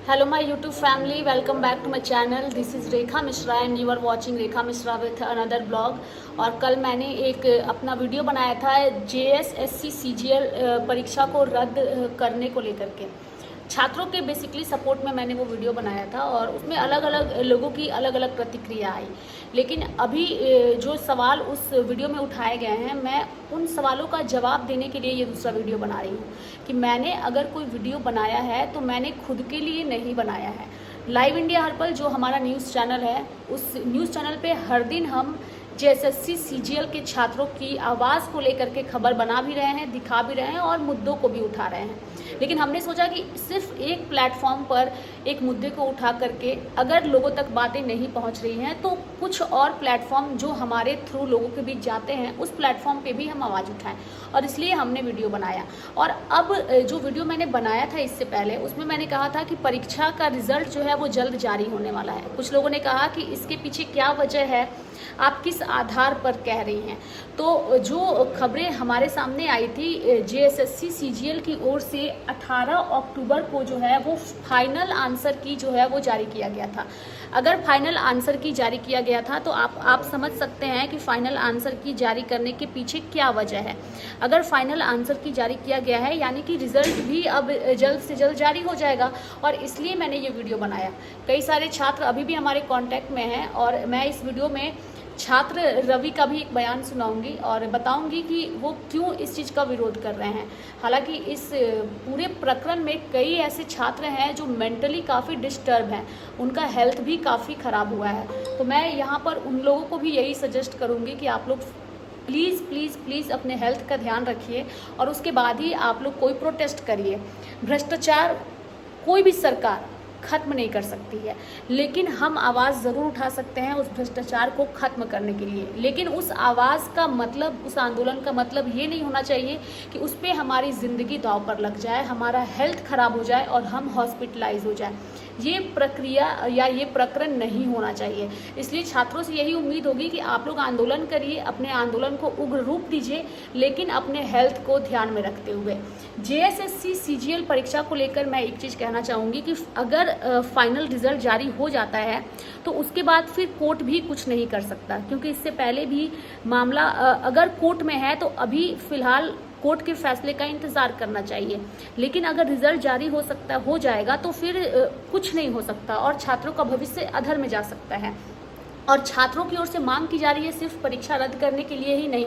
Hello my YouTube family, welcome back to my channel. This is Rekha Mishra and you are watching Rekha Mishra with another blog। और कल मैंने एक अपना video बनाया था JSSC CGL परीक्षा को रद्द करने को लेकर के छात्रों के बेसिकली सपोर्ट में मैंने वो वीडियो बनाया था और उसमें अलग अलग लोगों की अलग अलग प्रतिक्रिया आई। लेकिन अभी जो सवाल उस वीडियो में उठाए गए हैं, मैं उन सवालों का जवाब देने के लिए ये दूसरा वीडियो बना रही हूँ कि मैंने अगर कोई वीडियो बनाया है तो मैंने खुद के लिए नहीं बनाया है। लाइव इंडिया हर पल जो हमारा न्यूज़ चैनल है, उस न्यूज़ चैनल पे हर दिन हम JSSC CGL के छात्रों की आवाज़ को लेकर के खबर बना भी रहे हैं, दिखा भी रहे हैं और मुद्दों को भी उठा रहे हैं। लेकिन हमने सोचा कि सिर्फ एक प्लेटफॉर्म पर एक मुद्दे को उठा करके अगर लोगों तक बातें नहीं पहुंच रही हैं तो कुछ और प्लेटफॉर्म जो हमारे थ्रू लोगों के बीच जाते हैं, उस प्लेटफॉर्म पे भी हम आवाज़ उठाएं, और इसलिए हमने वीडियो बनाया। और अब जो वीडियो मैंने बनाया था इससे पहले, उसमें मैंने कहा था कि परीक्षा का रिजल्ट जो है वो जल्द जारी होने वाला है। कुछ लोगों ने कहा कि इसके पीछे क्या वजह है, आप किस आधार पर कह रही हैं। तो जो खबरें हमारे सामने आई थी JSSC CGL की ओर से 18 अक्टूबर को जो है वो फाइनल आंसर की जो है वो जारी किया गया था। अगर फाइनल आंसर की जारी किया गया था तो आप समझ सकते हैं कि फाइनल आंसर की जारी करने के पीछे क्या वजह है। अगर फाइनल आंसर की जारी किया गया है यानी कि रिजल्ट भी अब जल्द से जल्द जारी हो जाएगा, और इसलिए मैंने ये वीडियो बनाया। कई सारे छात्र अभी भी हमारे कांटेक्ट में हैं और मैं इस वीडियो में छात्र रवि का भी एक बयान सुनाऊंगी और बताऊंगी कि वो क्यों इस चीज़ का विरोध कर रहे हैं। हालांकि इस पूरे प्रकरण में कई ऐसे छात्र हैं जो मेंटली काफ़ी डिस्टर्ब हैं, उनका हेल्थ भी काफ़ी ख़राब हुआ है। तो मैं यहाँ पर उन लोगों को भी यही सजेस्ट करूँगी कि आप लोग प्लीज़ प्लीज़ प्लीज़ अपने हेल्थ का ध्यान रखिए और उसके बाद ही आप लोग कोई प्रोटेस्ट करिए। भ्रष्टाचार कोई भी सरकार खत्म नहीं कर सकती है, लेकिन हम आवाज़ ज़रूर उठा सकते हैं उस भ्रष्टाचार को ख़त्म करने के लिए। लेकिन उस आवाज़ का मतलब, उस आंदोलन का मतलब ये नहीं होना चाहिए कि उस पर हमारी ज़िंदगी दांव पर लग जाए, हमारा हेल्थ ख़राब हो जाए और हम हॉस्पिटलाइज हो जाए। ये प्रक्रिया या ये प्रकरण नहीं होना चाहिए। इसलिए छात्रों से यही उम्मीद होगी कि आप लोग आंदोलन करिए, अपने आंदोलन को उग्र रूप दीजिए, लेकिन अपने हेल्थ को ध्यान में रखते हुए। JSSC CGL परीक्षा को लेकर मैं एक चीज़ कहना चाहूँगी कि अगर फाइनल रिजल्ट जारी हो जाता है तो उसके बाद फिर कोर्ट भी कुछ नहीं कर सकता, क्योंकि इससे पहले भी मामला अगर कोर्ट में है तो अभी फ़िलहाल कोर्ट के फैसले का इंतज़ार करना चाहिए। लेकिन अगर रिजल्ट जारी हो जाएगा तो फिर कुछ नहीं हो सकता और छात्रों का भविष्य अधर में जा सकता है। और छात्रों की ओर से मांग की जा रही है सिर्फ परीक्षा रद्द करने के लिए ही नहीं,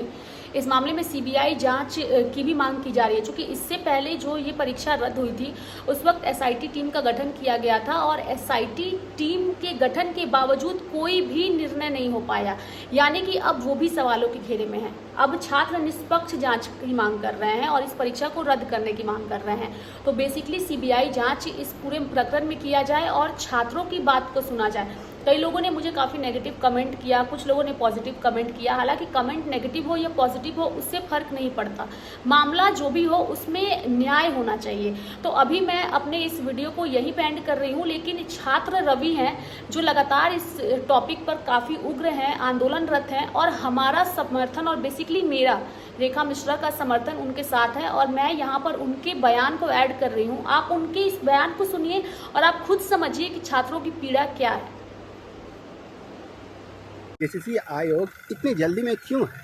इस मामले में CBI जांच की भी मांग की जा रही है, क्योंकि इससे पहले जो ये परीक्षा रद्द हुई थी उस वक्त SIT टीम का गठन किया गया था और SIT टीम के गठन के बावजूद कोई भी निर्णय नहीं हो पाया, यानी कि अब वो भी सवालों के घेरे में है। अब छात्र निष्पक्ष जांच की मांग कर रहे हैं और इस परीक्षा को रद्द करने की मांग कर रहे हैं। तो बेसिकली CBI जांच इस पूरे प्रकरण में किया जाए और छात्रों की बात को सुना जाए। कई लोगों ने मुझे काफ़ी नेगेटिव कमेंट किया, कुछ लोगों ने पॉजिटिव कमेंट किया। हालांकि कमेंट नेगेटिव हो या पॉजिटिव हो उससे फ़र्क नहीं पड़ता, मामला जो भी हो उसमें न्याय होना चाहिए। तो अभी मैं अपने इस वीडियो को यहीं पे एंड कर रही हूँ, लेकिन छात्र रवि हैं जो लगातार इस टॉपिक पर काफ़ी उग्र हैं, आंदोलनरत हैं और हमारा समर्थन और बेसिकली मेरा रेखा मिश्रा का समर्थन उनके साथ है और मैं यहाँ पर उनके बयान को ऐड कर रही हूँ। आप उनके इस बयान को सुनिए और आप खुद समझिए कि छात्रों की पीड़ा क्या है। JSSC आयोग इतनी जल्दी में क्यों है,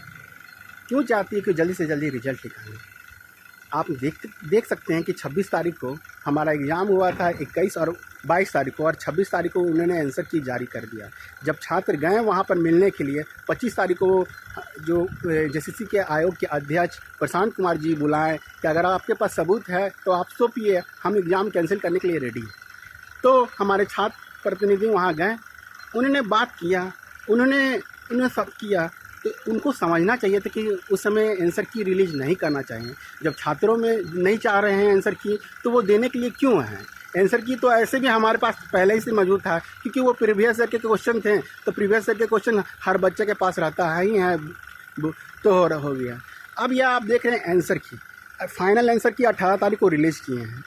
क्यों चाहती है कि जल्दी से जल्दी रिजल्ट निकालें। आप देख सकते हैं कि 26 तारीख को हमारा एग्ज़ाम हुआ था, 21 और 22 तारीख को, और 26 तारीख को उन्होंने आंसर की जारी कर दिया। जब छात्र गए वहाँ पर मिलने के लिए 25 तारीख को जो JSSC के आयोग के अध्यक्ष प्रशांत कुमार जी बुलाएं कि अगर आपके पास सबूत है तो आप सौंपिए, हम एग्ज़ाम कैंसिल करने के लिए रेडी हैं। तो हमारे छात्र प्रतिनिधि वहाँ गए, उन्होंने बात किया, उन्होंने सब किया। तो उनको समझना चाहिए था कि उस समय आंसर की रिलीज नहीं करना चाहिए। जब छात्रों में नहीं चाह रहे हैं आंसर की तो वो देने के लिए क्यों हैं। आंसर की तो ऐसे भी हमारे पास पहले ही से मौजूद था, क्योंकि वो प्रीवियस ईयर के क्वेश्चन थे, तो प्रीवियस ईयर के क्वेश्चन हर बच्चे के पास रहता ही है, तो हो गया। अब यह आप देख रहे हैं आंसर की फाइनल आंसर की 18 तारीख को रिलीज़ किए हैं।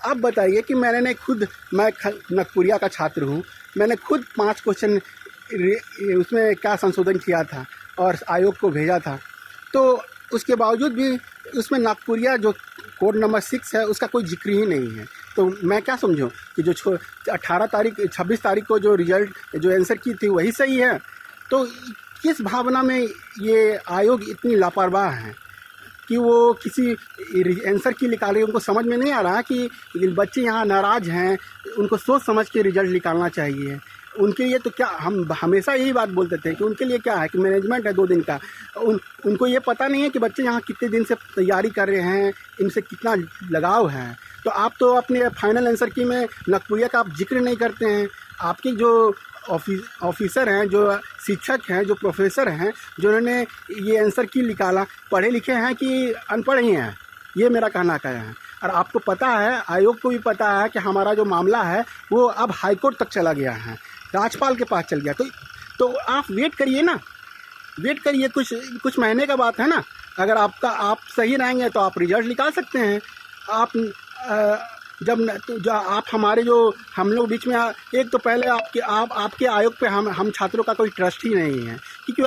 अब बताइए कि मैं नगपुरिया का छात्र हूँ, मैंने खुद 5 क्वेश्चन उसमें क्या संशोधन किया था और आयोग को भेजा था, तो उसके बावजूद भी उसमें नागपुरिया जो कोड नंबर 6 है उसका कोई जिक्र ही नहीं है। तो मैं क्या समझूं कि जो 26 तारीख को जो रिजल्ट जो आंसर की थी वही सही है? तो किस भावना में ये आयोग इतनी लापरवाह है कि वो किसी आंसर की निकाले? उनको समझ में नहीं आ रहा कि बच्चे यहाँ नाराज़ हैं, उनको सोच समझ के रिजल्ट निकालना चाहिए। उनके लिए तो क्या, हम हमेशा यही बात बोलते थे कि उनके लिए क्या है कि मैनेजमेंट है 2 दिन का, उनको ये पता नहीं है कि बच्चे यहाँ कितने दिन से तैयारी कर रहे हैं, इनसे कितना लगाव है। तो आप तो अपने फाइनल आंसर की में नकपुरिया का आप जिक्र नहीं करते हैं। आपके जो ऑफिसर हैं, जो शिक्षक हैं, जो प्रोफेसर हैं, जिन्होंने ये आंसर की निकाला, पढ़े लिखे हैं कि अनपढ़ ही हैं, ये मेरा कहना का है। और आपको पता है, आयोग को भी पता है कि हमारा जो मामला है वो अब हाई कोर्ट तक चला गया है, राज्यपाल के पास चल गया। तो आप वेट करिए ना, वेट करिए, कुछ महीने का बात है ना। अगर आप सही रहेंगे तो आप रिजल्ट निकाल सकते हैं। आप जब आप हमारे जो हम लोग बीच में एक तो पहले आपके आयोग पे हम छात्रों का कोई ट्रस्ट ही नहीं है, क्योंकि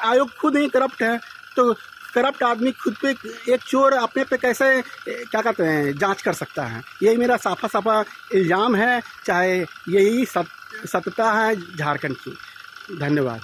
आयोग खुद ही करप्ट है। तो करप्ट आदमी खुद पे, एक चोर अपने पे कैसे क्या कहते हैं जांच कर सकता है? यही मेरा साफा इल्ज़ाम है, चाहे यही सत्यता है झारखंड की। धन्यवाद।